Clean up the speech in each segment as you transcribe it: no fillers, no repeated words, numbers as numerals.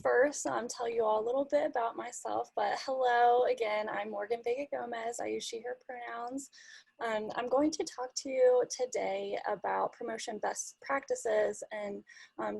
first tell you all a little bit about myself, but hello again, I'm Morgan Vega Gomez. I use she, her pronouns. I'm going to talk to you today about promotion best practices and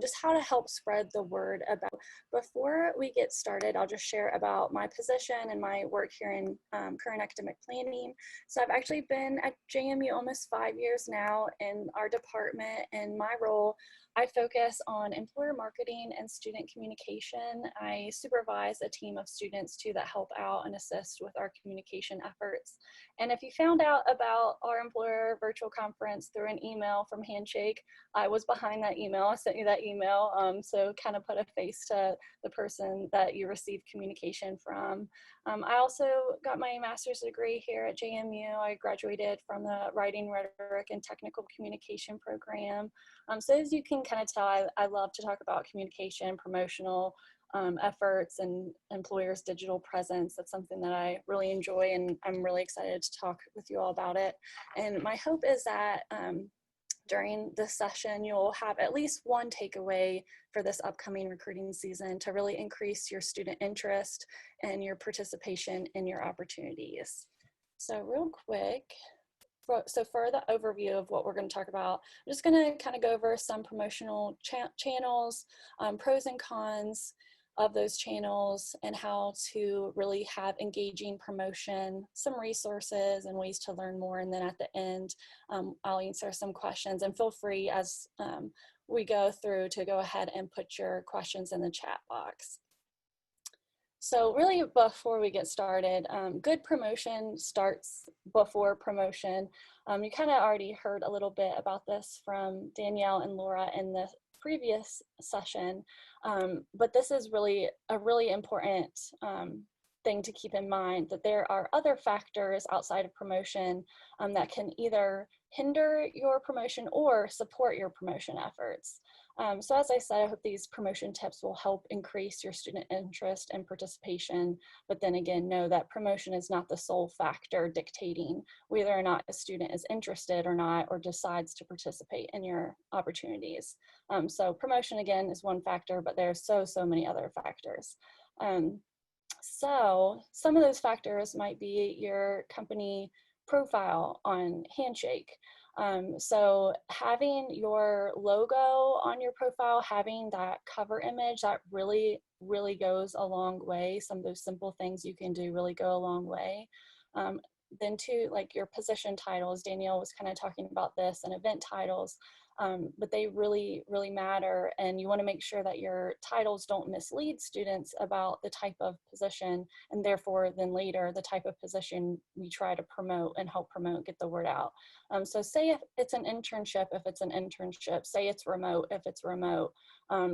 just how to help spread the word about. Before we get started, I'll just share about my position and my work here in current academic planning. So I've actually been at JMU almost 5 years now in our department, and my role, I focus on employer marketing and student communication. I supervise a team of students too that help out and assist with our communication efforts. And if you found out about our employer virtual conference through an email from Handshake, I was behind that email. I sent you that email, so kind of put a face to the person that you received communication from. I also got my master's degree here at JMU. I graduated from the Writing, Rhetoric, and Technical Communication program. So as you can kind of tell, I love to talk about communication, promotional efforts, and employers' digital presence. That's something that I really enjoy, and I'm really excited to talk with you all about it. And my hope is that during this session, you'll have at least one takeaway for this upcoming recruiting season to really increase your student interest and your participation in your opportunities. So real quick, so for the overview of what we're going to talk about, I'm just going to kind of go over some promotional channels, pros and cons of those channels, and how to really have engaging promotion, some resources and ways to learn more. And then at the end, I'll answer some questions, and feel free as we go through to go ahead and put your questions in the chat box. So really, before we get started, good promotion starts before promotion. You kind of already heard a little bit about this from Danielle and Laura in the previous session, but this is really a really important thing to keep in mind, that there are other factors outside of promotion that can either hinder your promotion or support your promotion efforts. So as I said, I hope these promotion tips will help increase your student interest and participation, but then again, know that promotion is not the sole factor dictating whether or not a student is interested or not, or decides to participate in your opportunities. So promotion, again, is one factor, but there's so many other factors. So some of those factors might be your company profile on Handshake. So having your logo on your profile, having that cover image, that really goes a long way. Some of those simple things you can do really go a long way. Then too, like your position titles, Danielle was kind of talking about this, and event titles, but they really matter, and you want to make sure that your titles don't mislead students about the type of position, and therefore then later the type of position we try to promote and help promote, get the word out. So say if it's an internship, if it's an internship, say it's remote, if it's remote.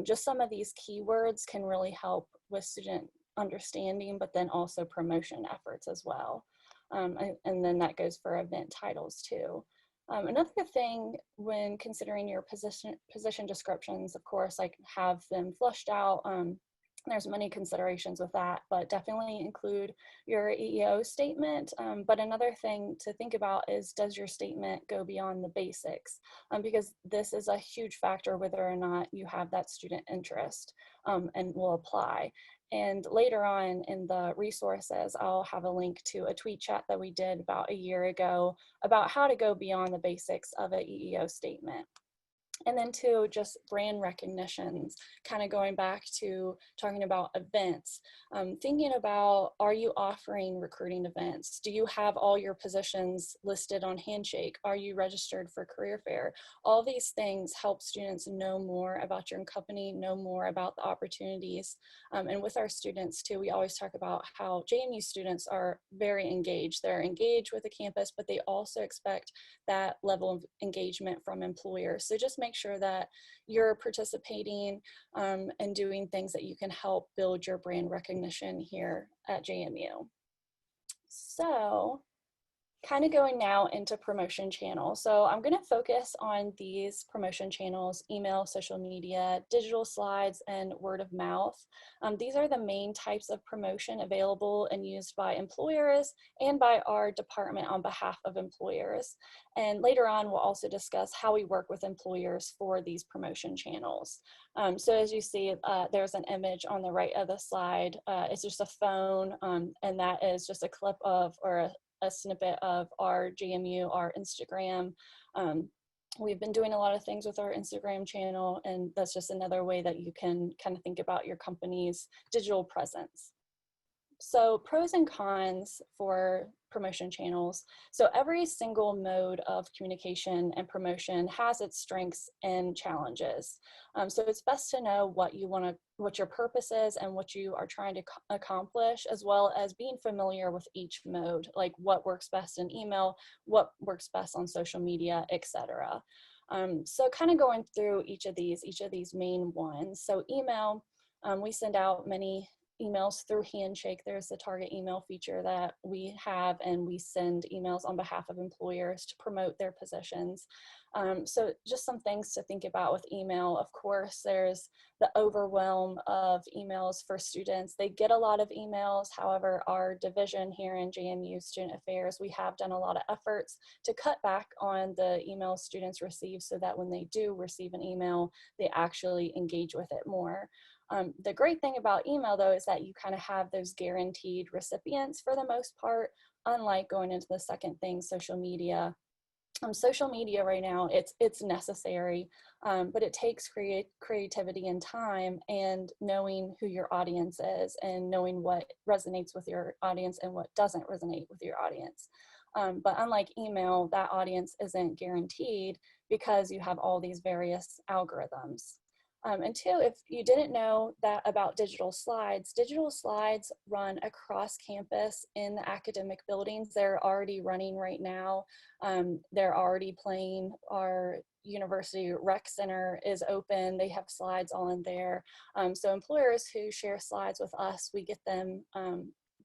Just some of these keywords can really help with student understanding, but then also promotion efforts as well. And then that goes for event titles too. Another thing when considering your position descriptions, of course, like have them flushed out. There's many considerations with that, but definitely include your EEO statement. But another thing to think about is, does your statement go beyond the basics? Because this is a huge factor whether or not you have that student interest and will apply. And later on in the resources, I'll have a link to a tweet chat that we did about a year ago about how to go beyond the basics of an EEO statement. And then too, just brand recognitions, kind of going back to talking about events, thinking about, are you offering recruiting events? Do you have all your positions listed on Handshake? Are you registered for career fair? All these things help students know more about your company, know more about the opportunities. And with our students too, we always talk about how JMU students are very engaged. They're engaged with the campus, but they also expect that level of engagement from employers. So just make sure that you're participating and doing things that you can help build your brand recognition here at JMU. So kind of going now into promotion channels. So I'm going to focus on these promotion channels: email, social media, digital slides, and word of mouth. These are the main types of promotion available and used by employers and by our department on behalf of employers. And later on, we'll also discuss how we work with employers for these promotion channels. So as you see, there's an image on the right of the slide. It's just a phone, and that is just a clip of, or a snippet of our JMU, our Instagram. We've been doing a lot of things with our Instagram channel, and that's just another way that you can kind of think about your company's digital presence. So pros and cons for promotion channels. So every single mode of communication and promotion has its strengths and challenges. So it's best to know what your purpose is and what you are trying to accomplish, as well as being familiar with each mode, like what works best in email, what works best on social media, etc. So kind of going through each of these main ones. So email, we send out many emails through Handshake. There's the target email feature that we have, and we send emails on behalf of employers to promote their positions. So just some things to think about with email. Of course, there's the overwhelm of emails for students. They get a lot of emails. However, our division here in JMU Student Affairs, we have done a lot of efforts to cut back on the emails students receive, so that when they do receive an email, they actually engage with it more. The great thing about email, though, is that you kind of have those guaranteed recipients for the most part, unlike going into the second thing, social media. Social media right now, it's necessary, but it takes creativity and time, and knowing who your audience is, and knowing what resonates with your audience and what doesn't resonate with your audience. But unlike email, that audience isn't guaranteed because you have all these various algorithms. And two, if you didn't know that about digital slides run across campus in the academic buildings. They're already running right now. They're already playing. Our university rec center is open. They have slides on there. So employers who share slides with us, we get them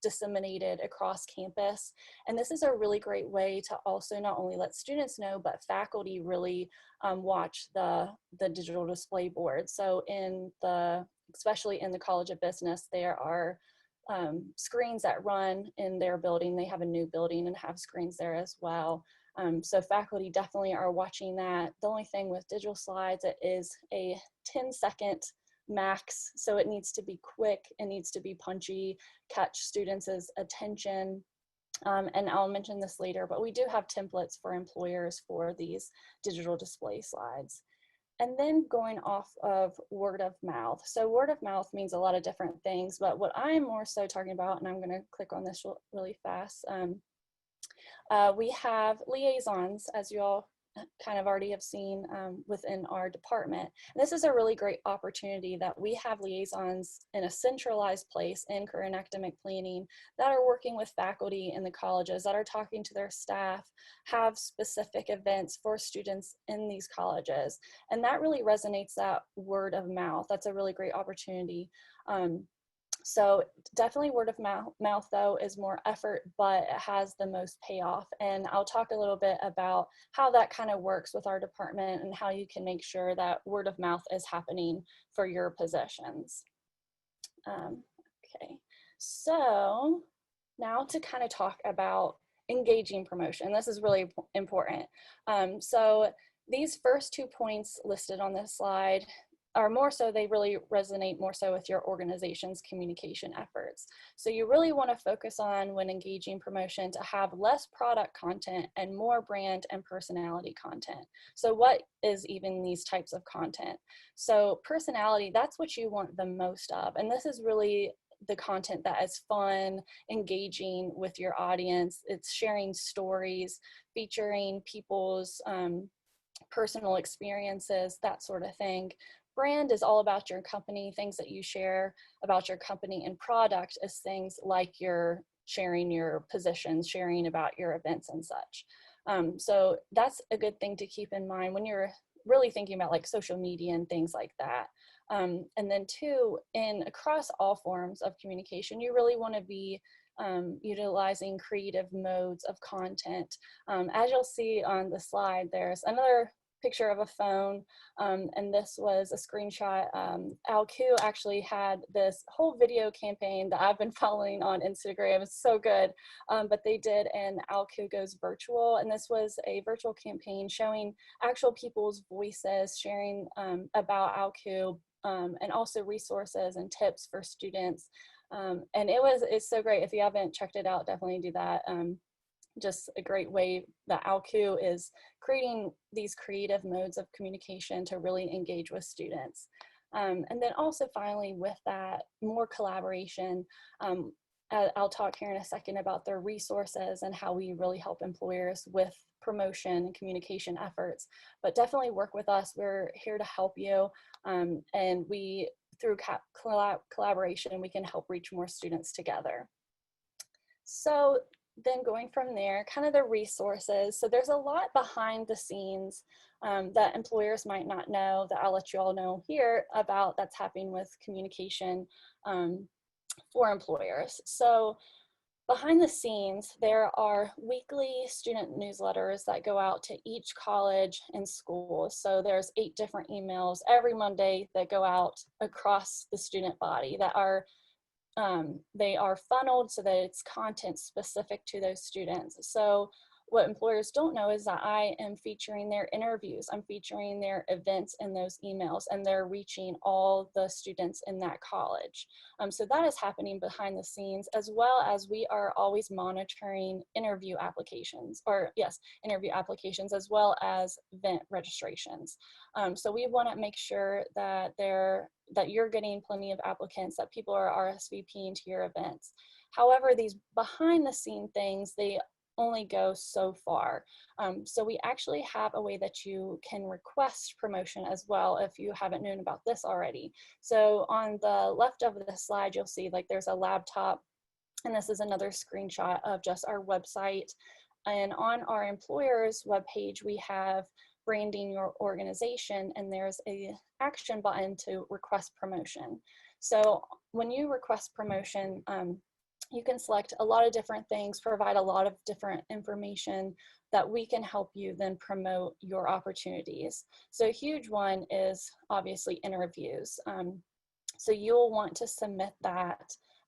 disseminated across campus. And this is a really great way to also not only let students know, but faculty really watch the digital display board. So especially in the College of Business, there are screens that run in their building. They have a new building and have screens there as well. So faculty definitely are watching that. The only thing with digital slides, it is a 10-second max, so it needs to be quick, it needs to be punchy, catch students' attention. And I'll mention this later, but we do have templates for employers for these digital display slides. And then going off of word of mouth. So word of mouth means a lot of different things, but what I'm more so talking about, and I'm going to click on this really fast, we have liaisons, as you all kind of already have seen within our department. And this is a really great opportunity that we have liaisons in a centralized place in career and academic planning that are working with faculty in the colleges, that are talking to their staff, have specific events for students in these colleges. And that really resonates that word of mouth. That's a really great opportunity. So definitely word of mouth though is more effort, but it has the most payoff. And I'll talk a little bit about how that kind of works with our department and how you can make sure that word of mouth is happening for your positions. Okay, so now to kind of talk about engaging promotion. This is really important. So these first 2 points listed on this slide are more so, they really resonate more so with your organization's communication efforts. So you really want to focus on, when engaging promotion, to have less product content and more brand and personality content. So what is even these types of content? So personality, that's what you want the most of. And this is really the content that is fun, engaging with your audience. It's sharing stories, featuring people's personal experiences, that sort of thing. Brand is all about your company. Things that you share about your company, and product is things like you're sharing your positions, sharing about your events and such. So that's a good thing to keep in mind when you're really thinking about like social media and things like that. And then two, across all forms of communication, you really want to be utilizing creative modes of content. As you'll see on the slide, there's another picture of a phone, and this was a screenshot. Alcu actually had this whole video campaign that I've been following on Instagram. It's so good, but they did an Alcu Goes Virtual, and this was a virtual campaign showing actual people's voices, sharing about Alcu, and also resources and tips for students. And it's so great. If you haven't checked it out, definitely do that. Just a great way that Alcu is creating these creative modes of communication to really engage with students. And then also finally with that, more collaboration. I'll talk here in a second about the resources and how we really help employers with promotion and communication efforts, but definitely work with us. We're here to help you, and through collaboration, we can help reach more students together. So then going from there, kind of the resources. So there's a lot behind the scenes that employers might not know, that I'll let you all know here about, that's happening with communication for employers. So behind the scenes, there are weekly student newsletters that go out to each college and school. So there's 8 different emails every Monday that go out across the student body that are they are funneled so that it's content specific to those students. So what employers don't know is that I am featuring their interviews, I'm featuring their events in those emails, and they're reaching all the students in that college. So that is happening behind the scenes, as well as we are always monitoring interview applications, as well as event registrations. So we want to make sure that you're getting plenty of applicants, that people are RSVPing to your events. However, these behind the scene things, they only go so far. So we actually have a way that you can request promotion as well, if you haven't known about this already. So on the left of the slide, you'll see like there's a laptop, and this is another screenshot of just our website. And on our employer's webpage, we have branding your organization, and there's a action button to request promotion. So when you request promotion, you can select a lot of different things, provide a lot of different information that we can help you then promote your opportunities. So a huge one is obviously interviews. So you'll want to submit that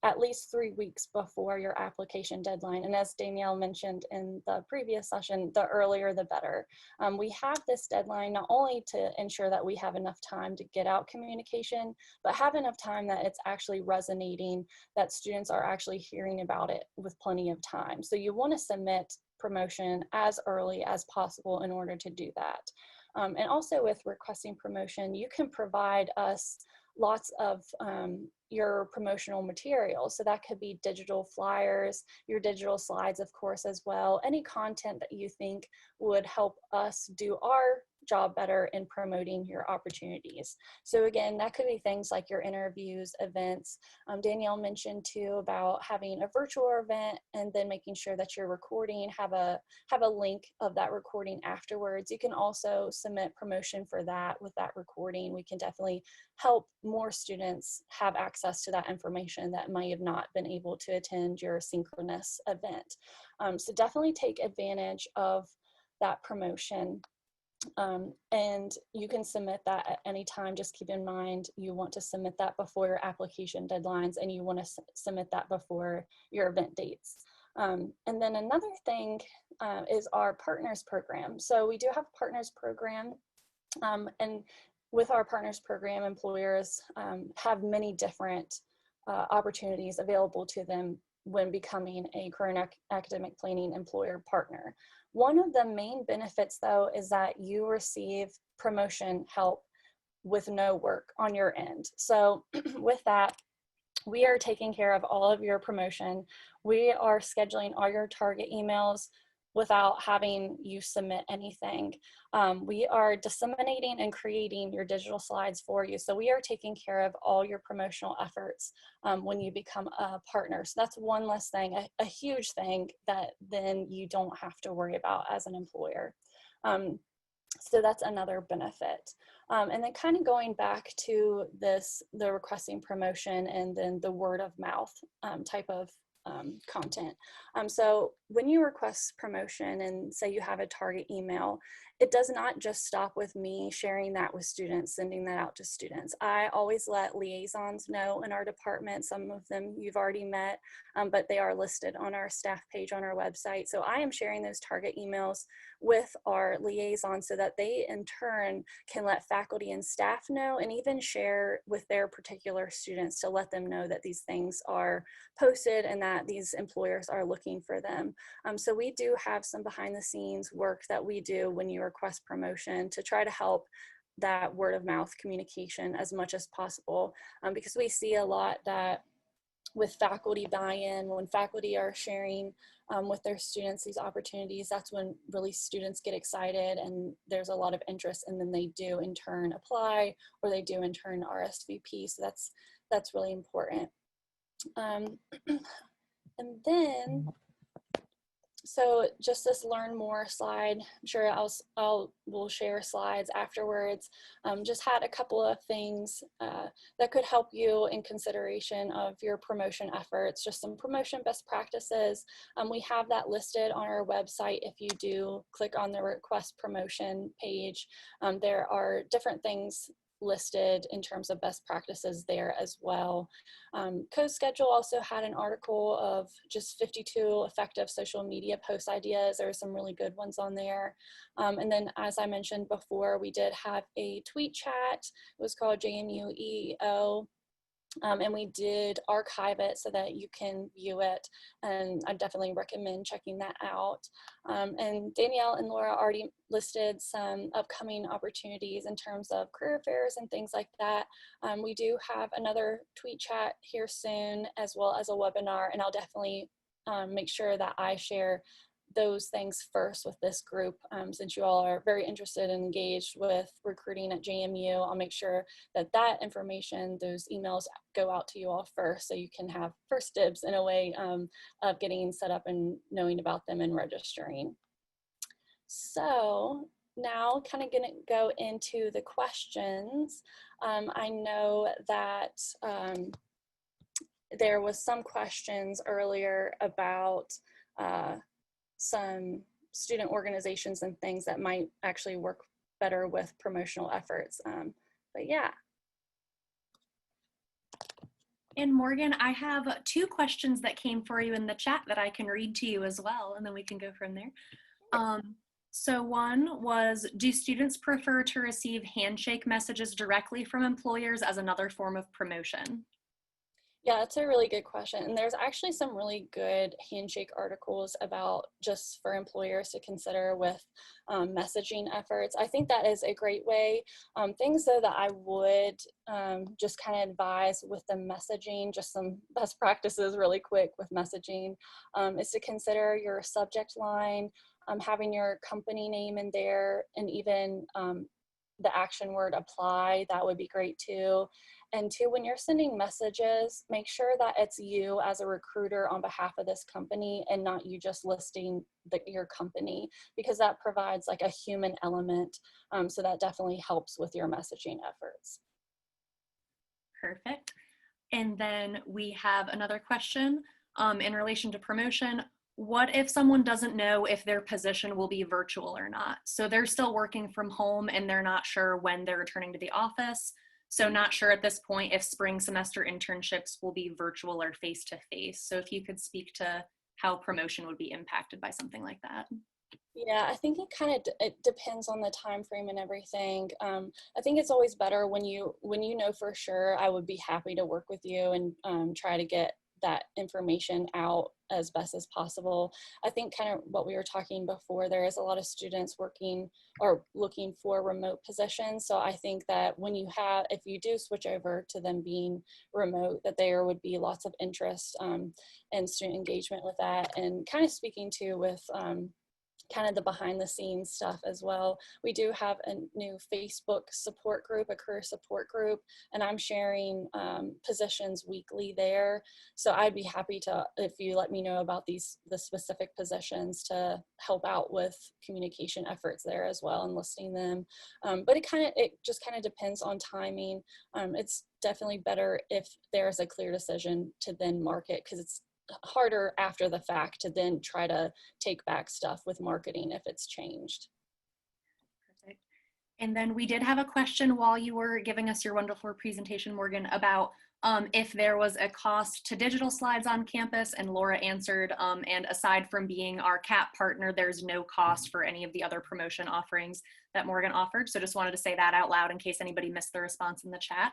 at least 3 weeks before your application deadline. And as Danielle mentioned in the previous session, the earlier the better. We have this deadline not only to ensure that we have enough time to get out communication, but have enough time that it's actually resonating, that students are actually hearing about it with plenty of time. So you want to submit promotion as early as possible in order to do that. And also with requesting promotion, you can provide us lots of your promotional materials. So that could be digital flyers, your digital slides, of course, as well. Any content that you think would help us do our job better in promoting your opportunities. So again, that could be things like your interviews, events. Danielle mentioned too about having a virtual event and then making sure that your recording have a link of that recording afterwards. You can also submit promotion for that with that recording. We can definitely help more students have access to that information that might have not been able to attend your synchronous event. So definitely take advantage of that promotion. And you can submit that at any time. Just keep in mind you want to submit that before your application deadlines, and you want to submit that before your event dates. And then another thing is our partners program. So we do have a partners program, and with our partners program, employers have many different opportunities available to them when becoming a career and academic planning employer partner. One of the main benefits, though, is that you receive promotion help with no work on your end. So with that, we are taking care of all of your promotion. We are scheduling all your target emails without having you submit anything. We are disseminating and creating your digital slides for you. So we are taking care of all your promotional efforts when you become a partner. So that's one less thing, a huge thing that then you don't have to worry about as an employer. So that's another benefit. And then kind of going back to the requesting promotion and then the word of mouth type of content. So when you request promotion and say you have a target email, it does not just stop with me sharing that with students, sending that out to students. I always let liaisons know in our department. Some of them you've already met, but they are listed on our staff page on our website. So I am sharing those target emails with our liaisons so that they in turn can let faculty and staff know, and even share with their particular students to let them know that these things are posted and that these employers are looking for them. So we do have some behind the scenes work that we do when you request promotion to try to help that word of mouth communication as much as possible, because we see a lot that with faculty buy-in, when faculty are sharing with their students these opportunities, that's when really students get excited and there's a lot of interest, and then they do in turn apply, or they do in turn RSVP. So that's really important. And then, so just this learn more slide, I'm sure we'll share slides afterwards. Just had a couple of things that could help you in consideration of your promotion efforts, just some promotion best practices. We have that listed on our website. If you do click on the request promotion page, there are different things listed in terms of best practices there as well. CoSchedule also had an article of just 52 effective social media post ideas. There are some really good ones on there. And then, as I mentioned before, we did have a tweet chat. It was called JMU EEO. And we did archive it so that you can view it, and I definitely recommend checking that out. And Danielle and Laura already listed some upcoming opportunities in terms of career fairs and things like that. We do have another tweet chat here soon, as well as a webinar, and I'll definitely make sure that I share those things first with this group. Since you all are very interested and engaged with recruiting at JMU, I'll make sure that that information, those emails go out to you all first, so you can have first dibs in a way of getting set up and knowing about them and registering. So now kind of gonna go into the questions. I know that there was some questions earlier about some student organizations and things that might actually work better with promotional efforts. But yeah. And Morgan, I have 2 questions that came for you in the chat that I can read to you as well, and then we can go from there. So one was, do students prefer to receive handshake messages directly from employers as another form of promotion? Yeah, that's a really good question. And there's actually some really good handshake articles about just for employers to consider with messaging efforts. I think that is a great way. Things though that I would just kind of advise with the messaging, just some best practices really quick with messaging, is to consider your subject line, having your company name in there, and even the action word apply, that would be great too. And two, when you're sending messages, make sure that it's you as a recruiter on behalf of this company and not you just listing your company, because that provides like a human element. So that definitely helps with your messaging efforts. Perfect. And then we have another question in relation to promotion. What if someone doesn't know if their position will be virtual or not? So they're still working from home and they're not sure when they're returning to the office. So not sure at this point if spring semester internships will be virtual or face-to-face. So if you could speak to how promotion would be impacted by something like that. Yeah, I think it depends on the time frame and everything. I think it's always better when you know for sure. I would be happy to work with you and try to get that information out as best as possible. I think kind of what we were talking before, there is a lot of students working or looking for remote positions. So I think that if you do switch over to them being remote, that there would be lots of interest and student engagement with that. And kind of speaking to with kind of the behind the scenes stuff as well. We do have a new Facebook support group, a career support group, and I'm sharing positions weekly there. So I'd be happy to, if you let me know about the specific positions, to help out with communication efforts there as well and listing them. But it just kind of depends on timing. It's definitely better if there's a clear decision to then market, because it's harder after the fact to then try to take back stuff with marketing if it's changed. Perfect. And then we did have a question while you were giving us your wonderful presentation, Morgan, about if there was a cost to digital slides on campus, and Laura answered, and aside from being our CAP partner, there's no cost for any of the other promotion offerings that Morgan offered. So just wanted to say that out loud in case anybody missed the response in the chat.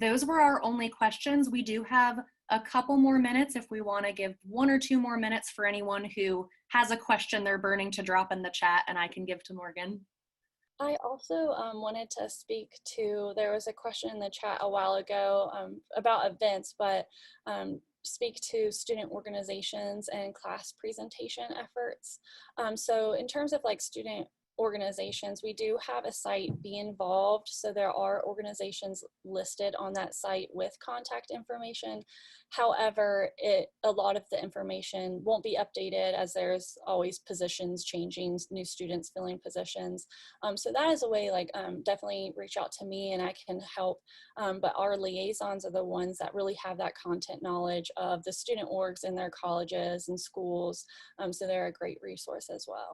Those were our only questions. We do have a couple more minutes if we want to give 1 or 2 more minutes for anyone who has a question they're burning to drop in the chat, and I can give to Morgan. I also wanted to speak to, there was a question in the chat a while ago about events, but speak to student organizations and class presentation efforts. So in terms of like student organizations, we do have a site, Be Involved, so there are organizations listed on that site with contact information. However, a lot of the information won't be updated, as there's always positions changing, new students filling positions. So that is a way, like, definitely reach out to me and I can help. But our liaisons are the ones that really have that content knowledge of the student orgs in their colleges and schools. So they're a great resource as well.